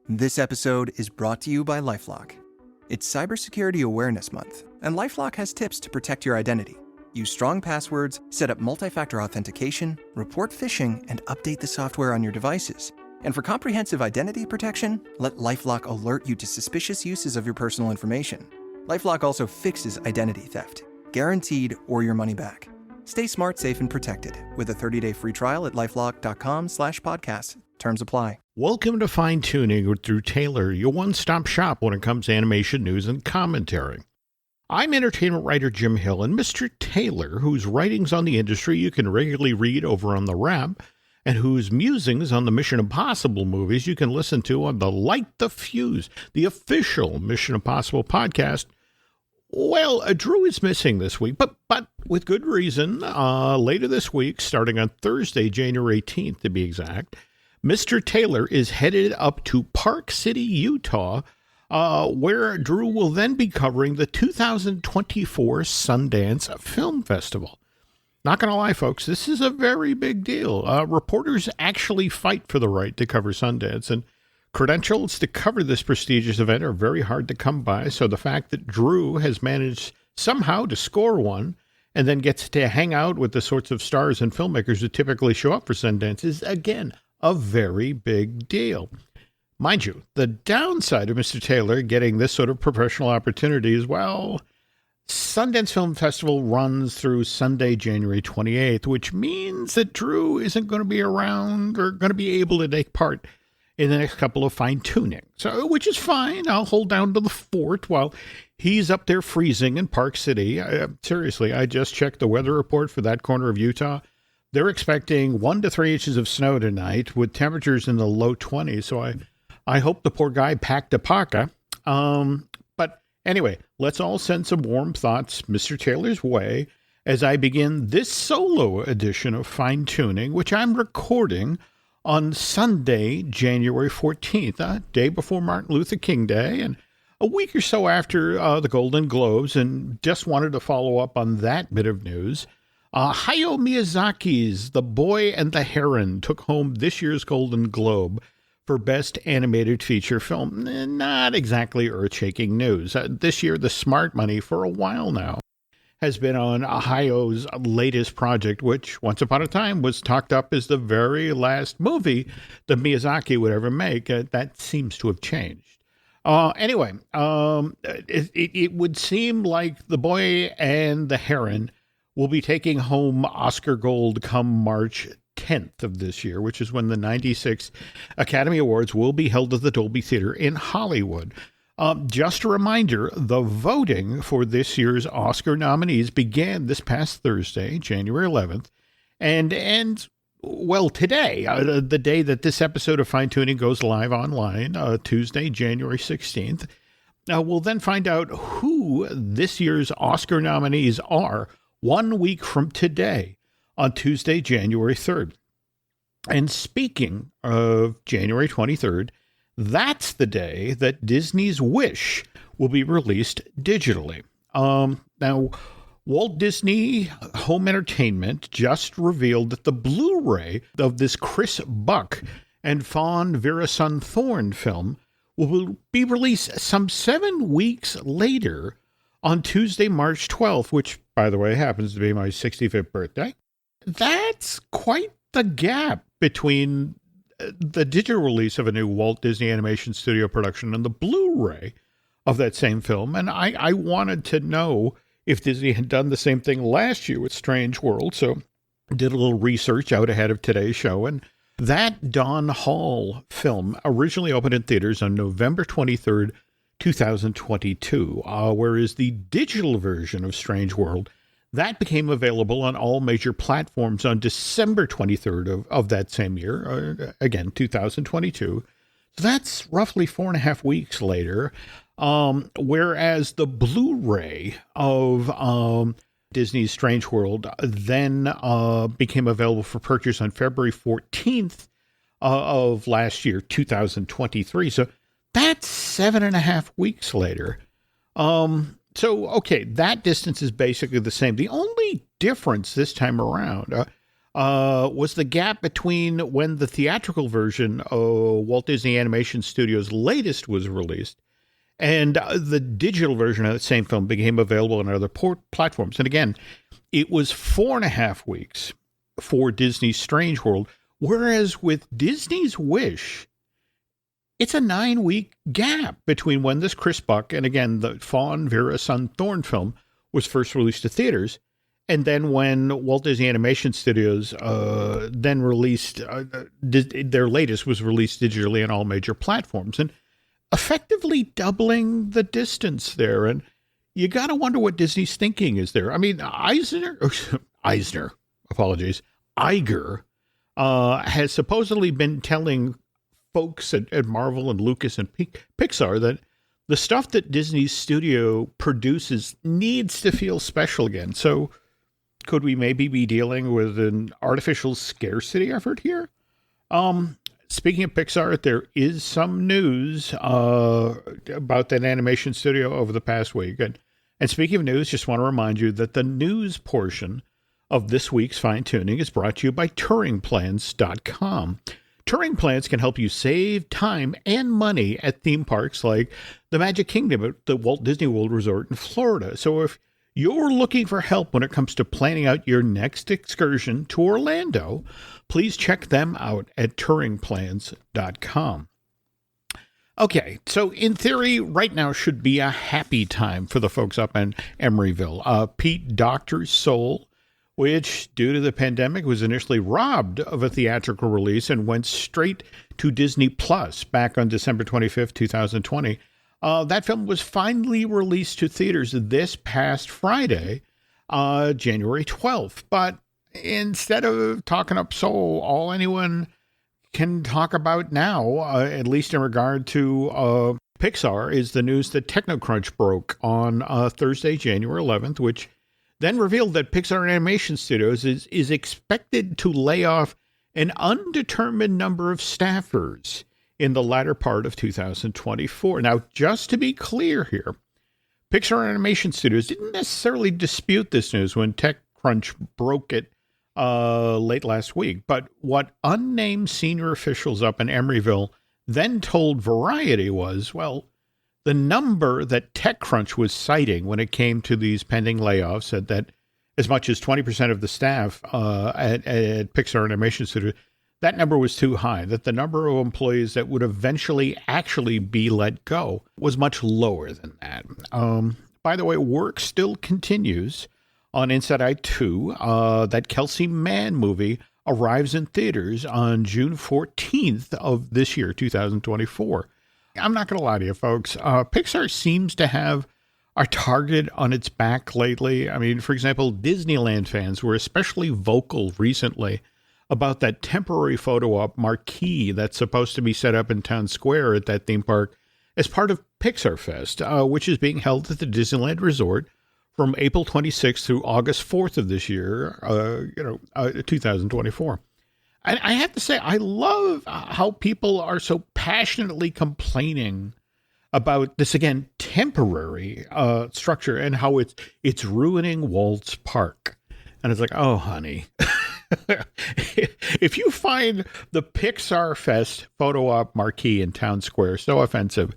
This episode is brought to you by LifeLock. It's Cybersecurity Awareness Month, and LifeLock has tips to protect your identity. Use strong passwords, set up multi-factor authentication, report phishing, and update the software on your devices. And for comprehensive identity protection, let LifeLock alert you to suspicious uses of your personal information. LifeLock also fixes identity theft, guaranteed or your money back. Stay smart, safe, and protected with a 30-day free trial at LifeLock.com/podcast. Terms apply. Welcome to Fine Tuning with Drew Taylor, your one-stop shop when it comes to animation news and commentary. I'm entertainment writer Jim Hill, and Mr. Taylor, whose writings on the industry you can regularly read over on The Wrap, and whose musings on the Mission Impossible movies you can listen to on the Light the Fuse, the official Mission Impossible podcast. Well, Drew is missing this week, but with good reason. Later this week, starting on Thursday, January 18th to be exact, Mr. Taylor is headed up to Park City, Utah, where Drew will then be covering the 2024 Sundance Film Festival. Not going to lie, folks, this is a very big deal. Reporters actually fight for the right to cover Sundance, and credentials to cover this prestigious event are very hard to come by, so the fact that Drew has managed somehow to score one and then gets to hang out with the sorts of stars and filmmakers who typically show up for Sundance is, again, a very big deal. Mind you, the downside of Mr. Taylor getting this sort of professional opportunity is, well, Sundance Film Festival runs through Sunday, January 28th, which means that Drew isn't going to be around or going to be able to take part in the next couple of fine-tuning. So, which is fine. I'll hold down to the fort while he's up there freezing in Park City. Seriously, I just checked the weather report for that corner of Utah. They're expecting 1 to 3 inches of snow tonight with temperatures in the low 20s. So I hope the poor guy packed a parka. But anyway, let's all send some warm thoughts Mr. Taylor's way as I begin this solo edition of Fine Tuning, which I'm recording on Sunday, January 14th, a day before Martin Luther King Day, and a week or so after the Golden Globes, and just wanted to follow up on that bit of news. Hayao Miyazaki's The Boy and the Heron took home this year's Golden Globe for Best Animated Feature Film. Not exactly earth-shaking news. This year, the smart money for a while now has been on Hayao's latest project, which once upon a time was talked up as the very last movie that Miyazaki would ever make. That seems to have changed. Anyway, it would seem like The Boy and the Heron will be taking home Oscar Gold come March 10th of this year, which is when the 96th Academy Awards will be held at the Dolby Theater in Hollywood. Just a reminder, the voting for this year's Oscar nominees began this past Thursday, January 11th, and well, today, the day that this episode of Fine Tuning goes live online, Tuesday, January 16th, we'll then find out who this year's Oscar nominees are 1 week from today, on Tuesday, January 3rd. And speaking of January 23rd, that's the day that Disney's Wish will be released digitally. Now, Walt Disney Home Entertainment just revealed that the Blu-ray of this Chris Buck and Fawn Verasun Thorne film will be released some 7 weeks later on Tuesday, March 12th, which, by the way, happens to be my 65th birthday. That's quite the gap between the digital release of a new Walt Disney Animation Studio production and the Blu-ray of that same film. And I wanted to know if Disney had done the same thing last year with Strange World. So I did a little research out ahead of today's show. And that Don Hall film originally opened in theaters on November 23rd, 2022, whereas the digital version of Strange World, that became available on all major platforms on December 23rd of that same year, again, 2022. So that's roughly 4.5 weeks later, whereas the Blu-ray of Disney's Strange World then became available for purchase on February 14th of last year, 2023. So that's 7.5 weeks later. So, okay, that distance is basically the same. The only difference this time around, was the gap between when the theatrical version of Walt Disney Animation Studios' latest was released and the digital version of the same film became available on other platforms. And again, it was 4.5 weeks for Disney's Strange World, whereas with Disney's Wish, it's a 9-week gap between when this Chris Buck and, again, the Fawn, Vera, Son, Thorn film was first released to theaters, and then when Walt Disney Animation Studios then released, their latest was released digitally on all major platforms, and effectively doubling the distance there. And you got to wonder what Disney's thinking is there. I mean, Iger has supposedly been telling folks at Marvel and Lucas and Pixar that the stuff that Disney's studio produces needs to feel special again. So could we maybe be dealing with an artificial scarcity effort here? Speaking of Pixar, there is some news about that animation studio over the past week. And speaking of news, just want to remind you that the news portion of this week's Fine Tuning is brought to you by TuringPlans.com. Touring Plans can help you save time and money at theme parks like the Magic Kingdom at the Walt Disney World Resort in Florida. So if you're looking for help when it comes to planning out your next excursion to Orlando, please check them out at TuringPlans.com. Okay, so in theory, right now should be a happy time for the folks up in Emeryville. Pete Docter's Soul, which, due to the pandemic, was initially robbed of a theatrical release and went straight to Disney Plus back on December 25th, 2020. That film was finally released to theaters this past Friday, January 12th. But instead of talking up Soul, all anyone can talk about now, at least in regard to Pixar, is the news that TechnoCrunch broke on Thursday, January 11th, which then revealed that Pixar Animation Studios is expected to lay off an undetermined number of staffers in the latter part of 2024. Now, just to be clear here, Pixar Animation Studios didn't necessarily dispute this news when TechCrunch broke it late last week, but what unnamed senior officials up in Emeryville then told Variety was, well, the number that TechCrunch was citing when it came to these pending layoffs said that as much as 20% of the staff at Pixar Animation Studios, that number was too high, that the number of employees that would eventually actually be let go was much lower than that. By the way, work still continues on Inside Out 2. That Kelsey Mann movie arrives in theaters on June 14th of this year, 2024. I'm not going to lie to you, folks. Pixar seems to have a target on its back lately. I mean, for example, Disneyland fans were especially vocal recently about that temporary photo op marquee that's supposed to be set up in Town Square at that theme park as part of Pixar Fest, which is being held at the Disneyland Resort from April 26th through August 4th of this year, 2024. And I have to say, I love how people are so passionately complaining about this, again, temporary structure and how it's ruining Walt's Park. And it's like, oh, honey, if you find the Pixar Fest photo op marquee in Town Square so offensive,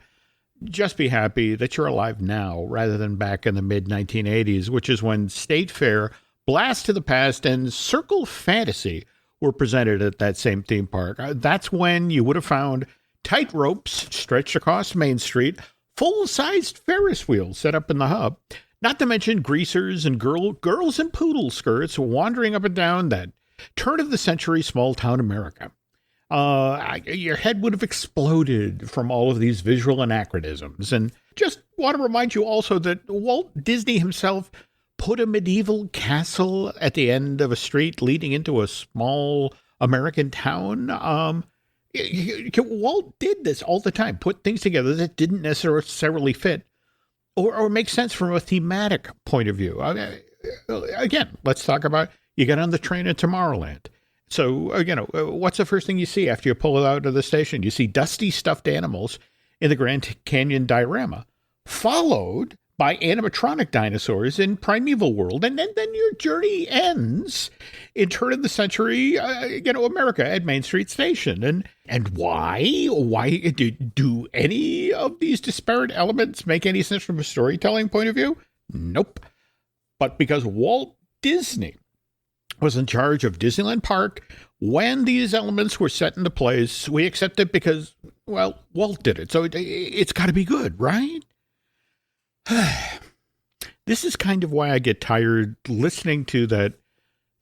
just be happy that you're alive now rather than back in the mid-1980s, which is when State Fair, Blast to the Past, and Circle Fantasy were presented at that same theme park. That's when you would have found tight ropes stretched across Main Street, full-sized Ferris wheels set up in the hub, not to mention greasers and girls in poodle skirts wandering up and down that turn-of-the-century small-town America. Your head would have exploded from all of these visual anachronisms. And just want to remind you also that Walt Disney himself put a medieval castle at the end of a street leading into a small American town. Walt did this all the time, put things together that didn't necessarily fit or make sense from a thematic point of view. Again, let's talk about, you get on the train at Tomorrowland. So, what's the first thing you see after you pull it out of the station? You see dusty stuffed animals in the Grand Canyon diorama, followed by animatronic dinosaurs in primeval world. And then your journey ends in turn of the century, America at Main Street Station. And why? Why do any of these disparate elements make any sense from a storytelling point of view? Nope. But because Walt Disney was in charge of Disneyland Park when these elements were set into place, we accept it because, well, Walt did it. So it's got to be good, right? This is kind of why I get tired listening to that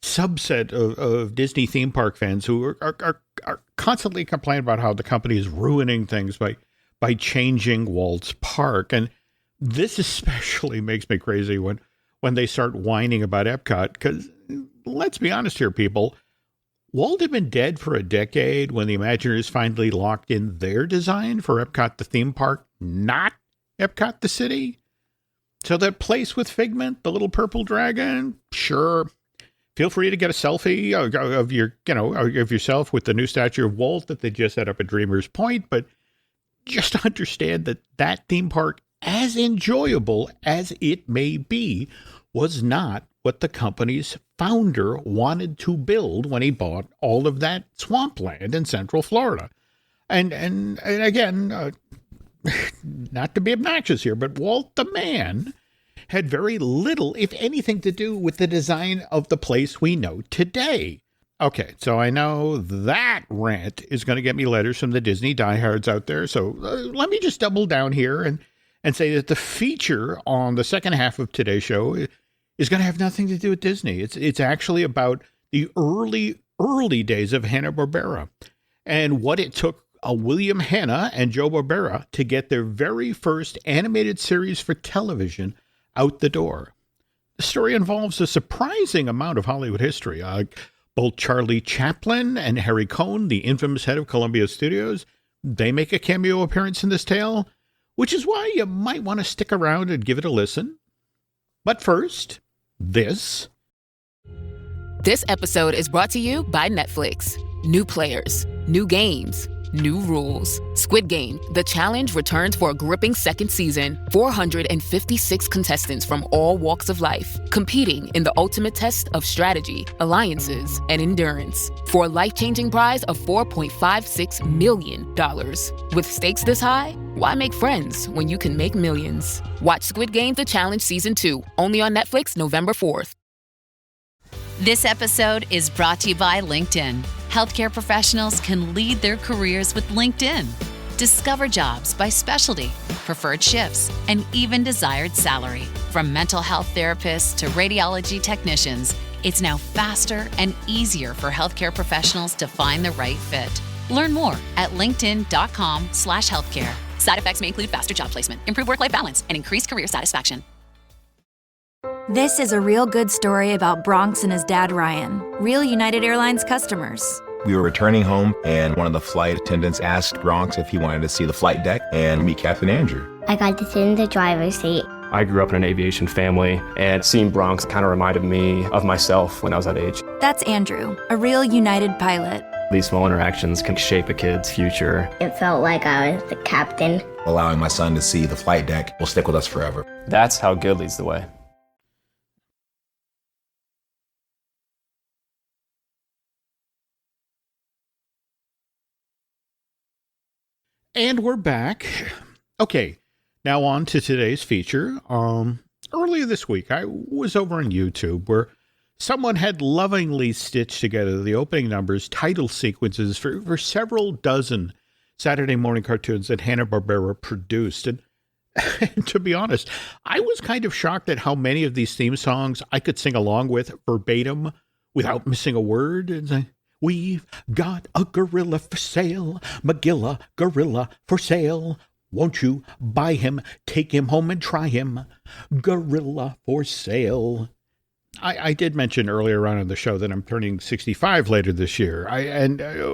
subset of Disney theme park fans who are constantly complaining about how the company is ruining things by changing Walt's park. And this especially makes me crazy when they start whining about Epcot, because let's be honest here, people. Walt had been dead for a decade when the Imagineers finally locked in their design for Epcot the theme park, not Epcot the city. So that place with Figment, the little purple dragon, sure. Feel free to get a selfie of yourself with the new statue of Walt that they just set up at Dreamer's Point. But just understand that theme park, as enjoyable as it may be, was not what the company's founder wanted to build when he bought all of that swampland in Central Florida. And again, not to be obnoxious here, but Walt the man had very little, if anything, to do with the design of the place we know today. Okay, so I know that rant is going to get me letters from the Disney diehards out there, so let me just double down here and say that the feature on the second half of today's show is going to have nothing to do with Disney. It's actually about the early days of Hanna-Barbera and what it took William Hanna and Joe Barbera to get their very first animated series for television out the door. The story involves a surprising amount of Hollywood history. Both Charlie Chaplin and Harry Cohn, the infamous head of Columbia Studios, they make a cameo appearance in this tale, which is why you might want to stick around and give it a listen. But first, this. This episode is brought to you by Netflix. New players, new games, new rules. Squid Game, The Challenge returns for a gripping second season. 456 contestants from all walks of life, competing in the ultimate test of strategy, alliances, and endurance. For a life-changing prize of $4.56 million. With stakes this high, why make friends when you can make millions? Watch Squid Game, The Challenge Season 2, only on Netflix November 4th. This episode is brought to you by LinkedIn. Healthcare professionals can lead their careers with LinkedIn. Discover jobs by specialty, preferred shifts, and even desired salary. From mental health therapists to radiology technicians, it's now faster and easier for healthcare professionals to find the right fit. Learn more at linkedin.com/healthcare. Side effects may include faster job placement, improved work-life balance, and increased career satisfaction. This is a real good story about Bronx and his dad, Ryan, real United Airlines customers. We were returning home, and one of the flight attendants asked Bronx if he wanted to see the flight deck and meet Captain Andrew. I got to sit in the driver's seat. I grew up in an aviation family, and seeing Bronx kind of reminded me of myself when I was that age. That's Andrew, a real United pilot. These small interactions can shape a kid's future. It felt like I was the captain. Allowing my son to see the flight deck will stick with us forever. That's how good leads the way. And we're back. Okay, now on to today's feature. Earlier this week, I was over on YouTube where someone had lovingly stitched together the opening numbers, title sequences for several dozen Saturday morning cartoons that Hanna-Barbera produced. And to be honest, I was kind of shocked at how many of these theme songs I could sing along with verbatim without missing a word. And we've got a gorilla for sale, Magilla gorilla for sale. Won't you buy him, take him home and try him? Gorilla for sale. I did mention earlier on in the show that I'm turning 65 later this year,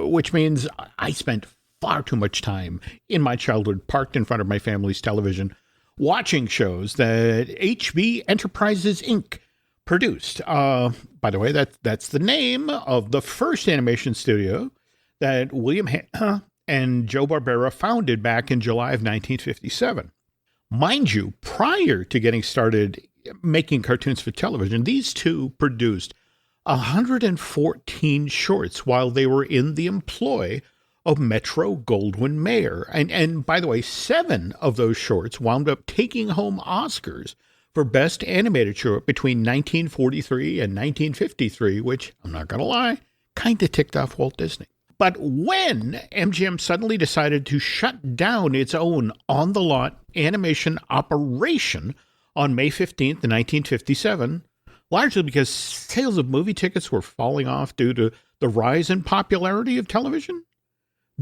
which means I spent far too much time in my childhood parked in front of my family's television watching shows that HB Enterprises Inc. produced. By the way, that's the name of the first animation studio that William Hanna and Joe Barbera founded back in July of 1957. Mind you, prior to getting started making cartoons for television, these two produced 114 shorts while they were in the employ of Metro-Goldwyn-Mayer. And by the way, 7 of those shorts wound up taking home Oscars for Best Animated Short between 1943 and 1953, which, I'm not going to lie, kind of ticked off Walt Disney. But when MGM suddenly decided to shut down its own on-the-lot animation operation on May 15th, 1957, largely because sales of movie tickets were falling off due to the rise in popularity of television,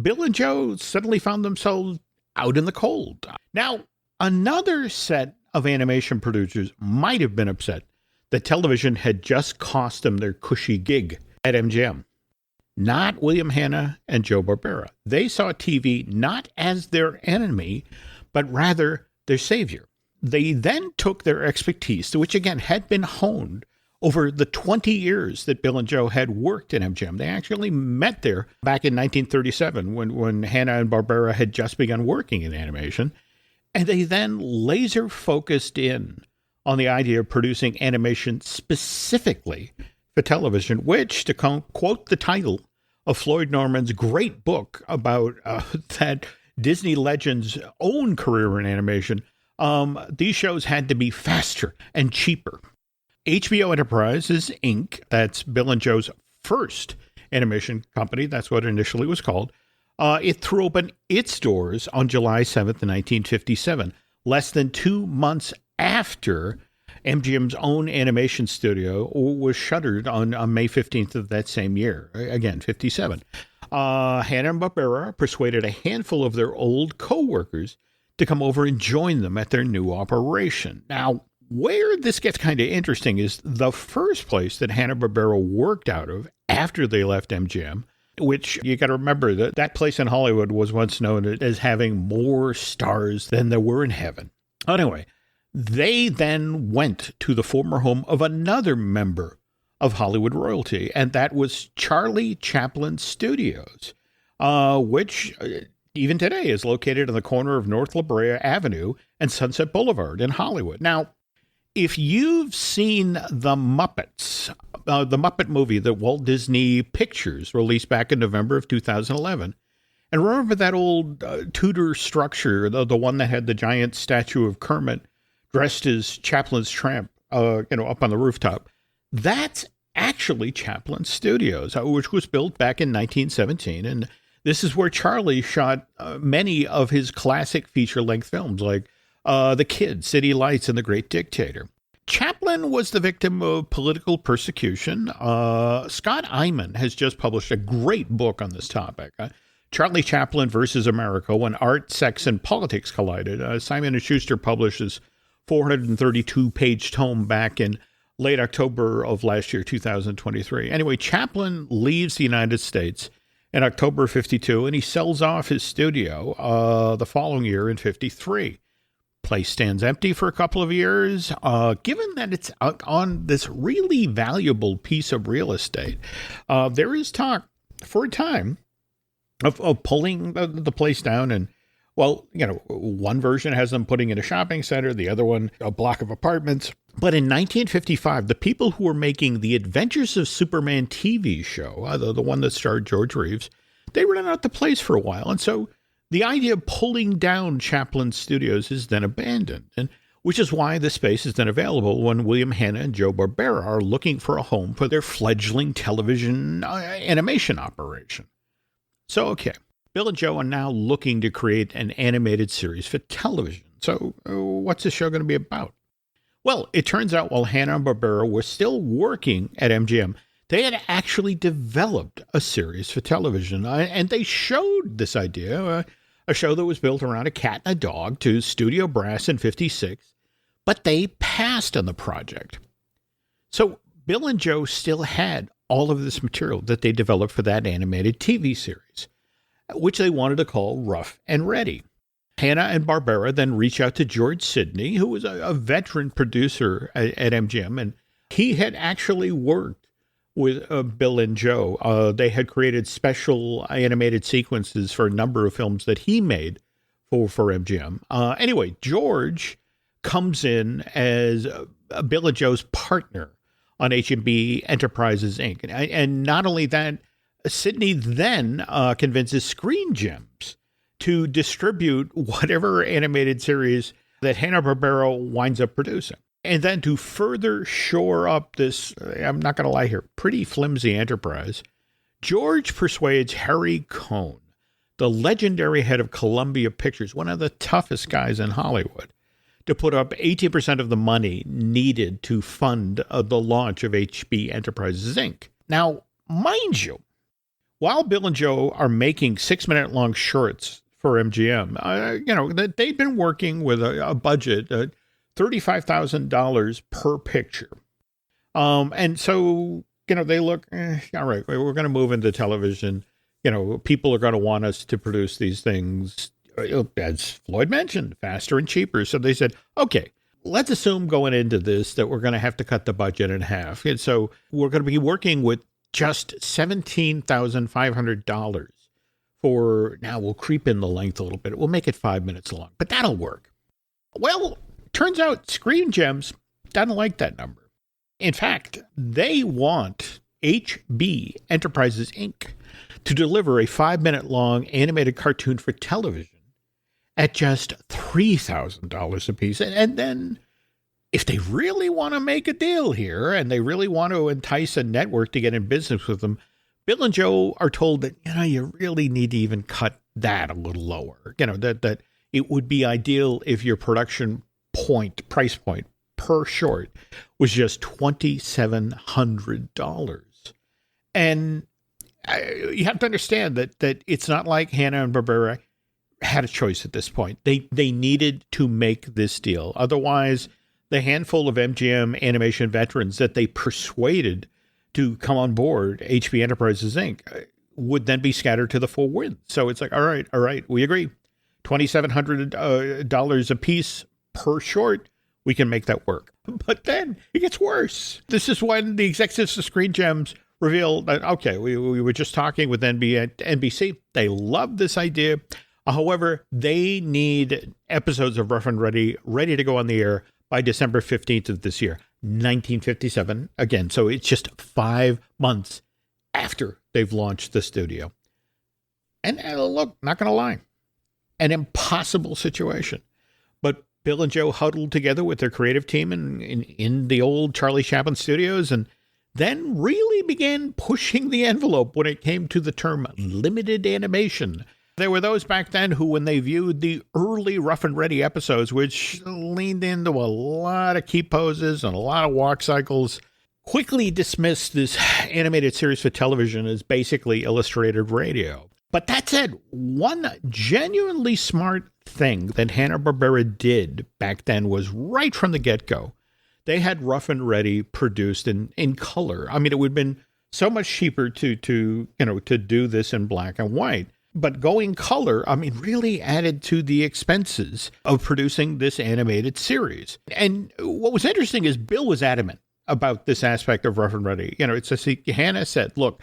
Bill and Joe suddenly found themselves out in the cold. Now, another set of animation producers might have been upset that television had just cost them their cushy gig at MGM. Not William Hanna and Joe Barbera. They saw TV not as their enemy, but rather their savior. They then took their expertise, which again had been honed over the 20 years that Bill and Joe had worked at MGM. They actually met there back in 1937 when Hanna and Barbera had just begun working in animation. And they then laser focused in on the idea of producing animation specifically for television, which, to quote the title of Floyd Norman's great book about that Disney legend's own career in animation, these shows had to be faster and cheaper. HBO Enterprises, Inc., that's Bill and Joe's first animation company, that's what it initially was called, it threw open its doors on July 7th, 1957, less than 2 months after MGM's own animation studio was shuttered on May 15th of that same year, again, 57. Hanna-Barbera persuaded a handful of their old co-workers to come over and join them at their new operation. Now, where this gets kind of interesting is the first place that Hanna-Barbera worked out of after they left MGM, which you got to remember that place in Hollywood was once known as having more stars than there were in heaven. Anyway, they then went to the former home of another member of Hollywood royalty, and that was Charlie Chaplin Studios, which even today is located on the corner of North La Brea Avenue and Sunset Boulevard in Hollywood. Now, if you've seen The Muppets, the Muppet movie that Walt Disney Pictures released back in November of 2011, and remember that old Tudor structure, the one that had the giant statue of Kermit dressed as Chaplin's tramp, up on the rooftop, that's actually Chaplin Studios, which was built back in 1917, and this is where Charlie shot many of his classic feature-length films, like The Kid, City Lights, and The Great Dictator. Chaplin was the victim of political persecution. Scott Eyman has just published a great book on this topic, Charlie Chaplin versus America, When Art, Sex, and Politics Collided. Simon & Schuster published this 432-page tome back in late October of last year, 2023. Anyway, Chaplin leaves the United States in October of 52, and he sells off his studio the following year in 53. Place stands empty for a couple of years. Given that it's on this really valuable piece of real estate, there is talk for a time of pulling the place down. And, well, one version has them putting in a shopping center, the other one a block of apartments. But in 1955, the people who were making the Adventures of Superman TV show, the one that starred George Reeves, they ran out the place for a while. And so the idea of pulling down Chaplin Studios is then abandoned, and which is why the space is then available when William Hanna and Joe Barbera are looking for a home for their fledgling television animation operation. So, okay, Bill and Joe are now looking to create an animated series for television. So what's the show going to be about? Well, it turns out while Hanna and Barbera were still working at MGM, they had actually developed a series for television, and they showed this idea, a show that was built around a cat and a dog, to Studio Brass in 56, but they passed on the project. So Bill and Joe still had all of this material that they developed for that animated TV series, which they wanted to call Rough and Ready. Hanna and Barbera then reached out to George Sidney, who was a veteran producer at MGM, and he had actually worked with Bill and Joe. They had created special animated sequences for a number of films that he made for MGM. Anyway, George comes in as Bill and Joe's partner on H&B Enterprises, Inc. And not only that, Sidney then convinces Screen Gems to distribute whatever animated series that Hanna-Barbera winds up producing. And then to further shore up this, I'm not going to lie here, pretty flimsy enterprise, George persuades Harry Cohn, the legendary head of Columbia Pictures, one of the toughest guys in Hollywood, to put up 80% of the money needed to fund the launch of HB Enterprises, Inc. Now, mind you, while Bill and Joe are making 6-minute long shorts for MGM, they've been working with a budget, $35,000 per picture. And so, they look, all right, we're going to move into television. People are going to want us to produce these things, as Floyd mentioned, faster and cheaper. So they said, okay, let's assume going into this that we're going to have to cut the budget in half. And so we're going to be working with just $17,500 for, now we'll creep in the length a little bit. We'll make it 5 minutes long, but that'll work. Well, turns out Screen Gems doesn't like that number. In fact, they want HB Enterprises, Inc. to deliver a 5-minute long animated cartoon for television at just $3,000 a piece. And then if they really want to make a deal here and they really want to entice a network to get in business with them, Bill and Joe are told that, you really need to even cut that a little lower. That it would be ideal if your production price point per short was just $2,700. And you have to understand that it's not like Hanna and Barbera had a choice at this point. They needed to make this deal. Otherwise, the handful of MGM animation veterans that they persuaded to come on board HB Enterprises, Inc. would then be scattered to the full wind. So it's like, all right, we agree. $2,700 a piece per short. We can make that work. But then it gets worse. This is when the executives of Screen Gems reveal that, okay, we were just talking with NBC. They love this idea. However, they need episodes of Rough and Ready to go on the air by December 15th of this year, 1957. Again, so it's just 5 months after they've launched the studio. And look, not going to lie, an impossible situation. But Bill and Joe huddled together with their creative team in the old Charlie Chaplin studios and then really began pushing the envelope when it came to the term limited animation. There were those back then who, when they viewed the early Rough and Ready episodes, which leaned into a lot of key poses and a lot of walk cycles, quickly dismissed this animated series for television as basically illustrated radio. But that said, one genuinely smart thing that Hanna-Barbera did back then was right from the get-go. They had Rough and Ready produced in color. I mean, it would have been so much cheaper to do this in black and white. But going color, really added to the expenses of producing this animated series. And what was interesting is Bill was adamant about this aspect of Rough and Ready. Hanna said, look,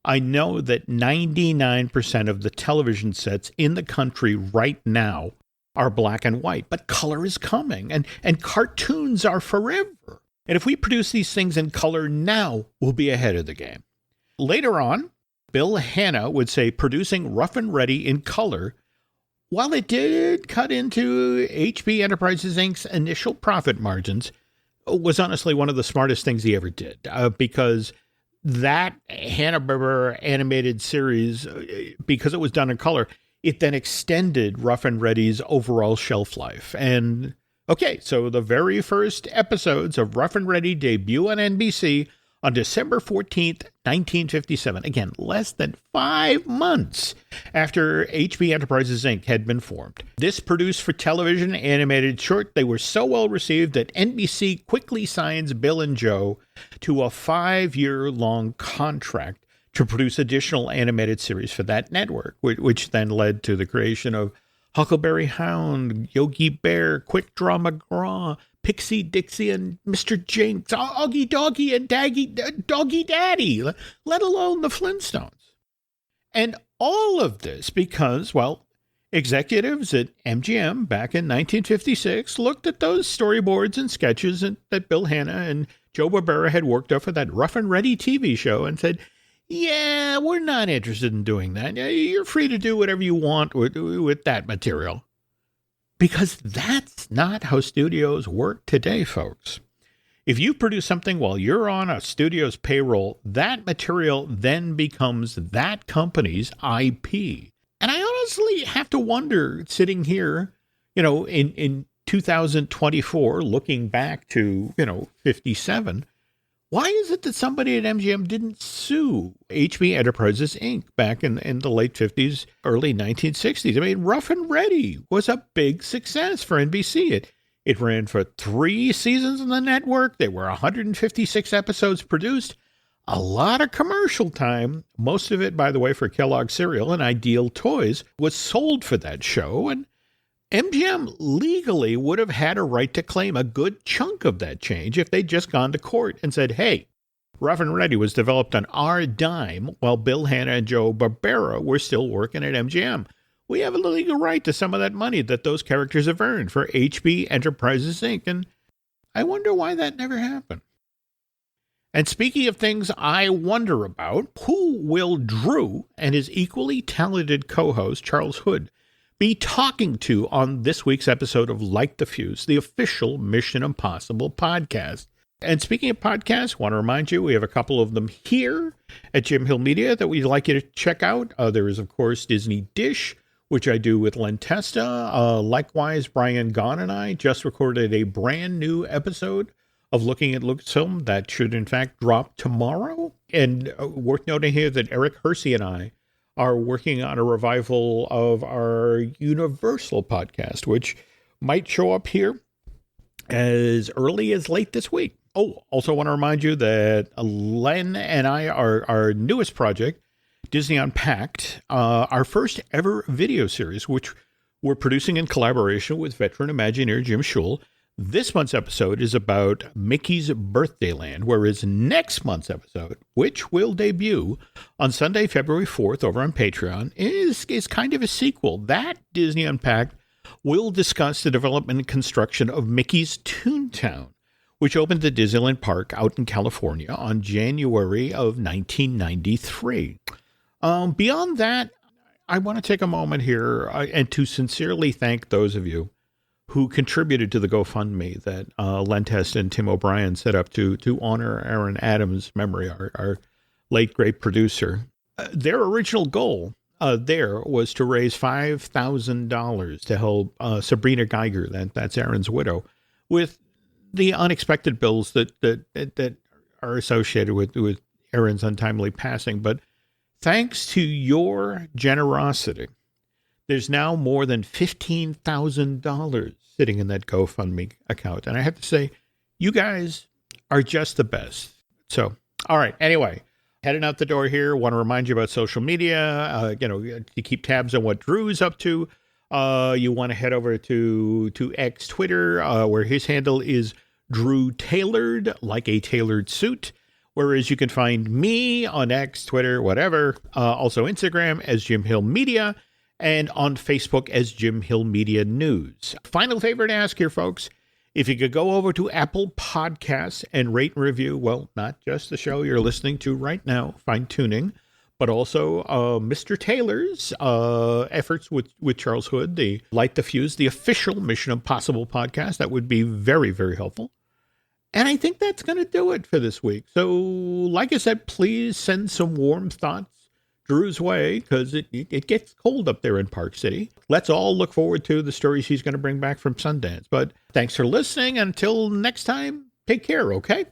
I know that 99% of the television sets in the country right now are black and white, but color is coming and cartoons are forever. And if we produce these things in color now, we'll be ahead of the game. Later on, Bill Hanna would say producing Rough and Ready in color, while it did cut into HB Enterprises, Inc.'s initial profit margins, was honestly one of the smartest things he ever did, because that Hanna-Barbera animated series, because it was done in color, it then extended Rough and Ready's overall shelf life. And okay, so the very first episodes of Rough and Ready debut on NBC on December 14th, 1957. Again, less than 5 months after HB Enterprises, Inc. had been formed. This produced for television animated short, they were so well received that NBC quickly signs Bill and Joe to a 5-year-long contract to produce additional animated series for that network, which then led to the creation of Huckleberry Hound, Yogi Bear, Quick Draw McGraw, Pixie Dixie, and Mr. Jinx, Augie Doggy, and Doggy Daddy, let alone the Flintstones. And all of this because, well, Executives at MGM back in 1956 looked at those storyboards and sketches that Bill Hanna and Joe Barbera had worked up for that Rough and Ready TV show and said, yeah, we're not interested in doing that. You're free to do whatever you want with that material. Because that's not how studios work today, folks. If you produce something while you're on a studio's payroll, that material then becomes that company's IP. And I honestly have to wonder, sitting here, in 2024, looking back to, 57, why is it that somebody at MGM didn't sue HB Enterprises, Inc. back in the late 50s, early 1960s? I mean, Rough and Ready was a big success for NBC. It ran for 3 seasons on the network. There were 156 episodes produced. A lot of commercial time, most of it, by the way, for Kellogg's cereal and Ideal Toys, was sold for that show. And MGM legally would have had a right to claim a good chunk of that change if they'd just gone to court and said, hey, Rough and Ready was developed on our dime while Bill Hanna and Joe Barbera were still working at MGM. We have a legal right to some of that money that those characters have earned for HB Enterprises, Inc. And I wonder why that never happened. And speaking of things I wonder about, who will Drew and his equally talented co-host, Charles Hood, be talking to on this week's episode of Light the Fuse, the official Mission Impossible podcast? And speaking of podcasts, I want to remind you, we have a couple of them here at Jim Hill Media that we'd like you to check out. There is, of course, Disney Dish, which I do with Len Testa. Likewise, Brian Gahn and I just recorded a brand new episode of Looking at Lucasfilm that should, in fact, drop tomorrow. And worth noting here that Eric Hersey and I are working on a revival of our Universal podcast, which might show up here as early as late this week. Oh, also want to remind you that Len and I, our newest project, Disney Unpacked, our first ever video series, which we're producing in collaboration with veteran Imagineer Jim Schul. This month's episode is about Mickey's Birthday Land, whereas next month's episode, which will debut on Sunday, February 4th over on Patreon, is kind of a sequel. That Disney Unpacked will discuss the development and construction of Mickey's Toontown, which opened at Disneyland Park out in California on January of 1993. Beyond that, I want to take a moment here and to sincerely thank those of you who contributed to the GoFundMe that Len Testa and Tim O'Brien set up to honor Aaron Adams' memory, our late great producer. Their original goal there was to raise $5,000 to help Sabrina Geiger, that's Aaron's widow, with the unexpected bills that are associated with Aaron's untimely passing. But thanks to your generosity, there's now more than $15,000 sitting in that GoFundMe account. And I have to say, you guys are just the best. So, all right. Anyway, heading out the door here, want to remind you about social media, to keep tabs on what Drew's up to. You want to head over to X Twitter, where his handle is Drew Tailored, like a tailored suit. Whereas you can find me on X, Twitter, whatever. Also Instagram as Jim Hill Media, and on Facebook as Jim Hill Media News. Final favor to ask here, folks. If you could go over to Apple Podcasts and rate and review, well, not just the show you're listening to right now, Fine Tuning, but also Mr. Taylor's efforts with Charles Hood, the Light the Fuse, the official Mission Impossible podcast. That would be very, very helpful. And I think that's going to do it for this week. So, like I said, please send some warm thoughts Drew's way, because it gets cold up there in Park City. Let's all look forward to the stories he's going to bring back from Sundance. But thanks for listening. Until next time, take care, okay?